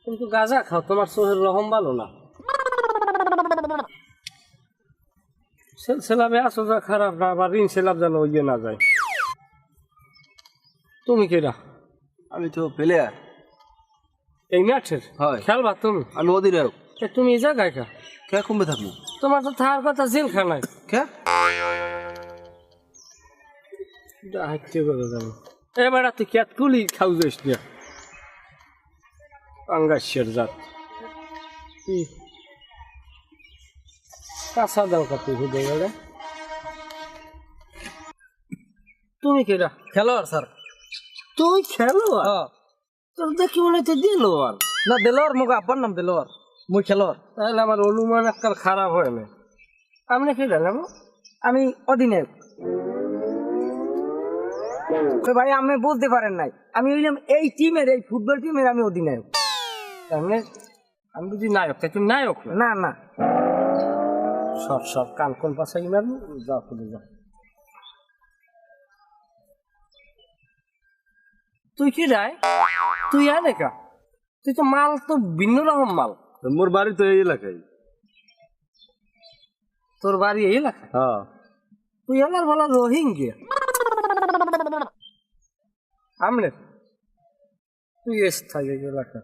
কিন্তু গাঁজা খাও, তোমার চোখের রকম ভালো না। সেলাবে আসো যা খারাপ না, আবার ঋণ সেলাব যেন ইয়ে না যায়। তুমি কেরা? আমি তো প্লেয়ার। এই ম্যাচের হয়। খেলবা তুমি? আমি অধিনায়ক। তুমি এই জায়গায় কা? কে কমবে থাকবো? তোমার তো থাকার কথা জেলখানায়। কে? হাইতে করে যাবো এবার। তুই ক্যাট কুলি খাও যাইস না, পাঙ্গাসের জাত। কাঁচা দাও কাপড় হুদে গেলে। তুমি কেরা? খেলোয়াড় স্যার। তুই খেলো? তোর দেখি মনে হচ্ছে দিলোয়ার। না, দেলোয়ার মুখ আব্বার নাম দেলোয়ার, মুই খেলোয়াড়। তাহলে আমার অনুমান একটা খারাপ হয় না। আপনি কি জানেন? আমি অধিনায়ক। ভাই আমি বুঝতে পারেন নাই, আমি হইলাম এই টিমের, এই ফুটবল টিমের আমি অধিনায়ক। আমি বুঝি নায়ক, তাই তুমি নায়ক না? না না, সব সব কান কোন পাশে মারবো, যাও খুলে যাও। তুই কি রায়? তুই আনে কা? তুই তো মাল তো ভিন্ন রকম মাল। মোর বাড়ি তো এই এলাকায়। তোর বাড়ি এই এলাকা? হ্যাঁ। তুই আমার বলা রোহিঙ্গা। আমনে তুই স্থায়ী এলাকা।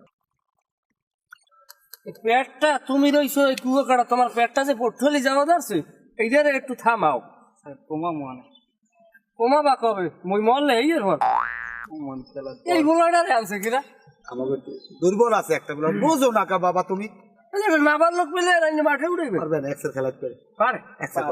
পেটটা তুমি রইছো এই কুয়ো কাটা, তোমার পেটটা যে পটলি যাওয়া যাচ্ছে, এইটারে একটু থামাও। কমা মানে কমা বা কবে মই মরলে এই ঘর এই বোলাটারে আনছে কিনা? আমাকে দুর্বল আছে একটা বলে বুঝো না কা বাবা তুমি। নাবার লোক পেলে মাঠে উঠে পারবে না, এক্সেল খেলা করে পারে। এক্সেল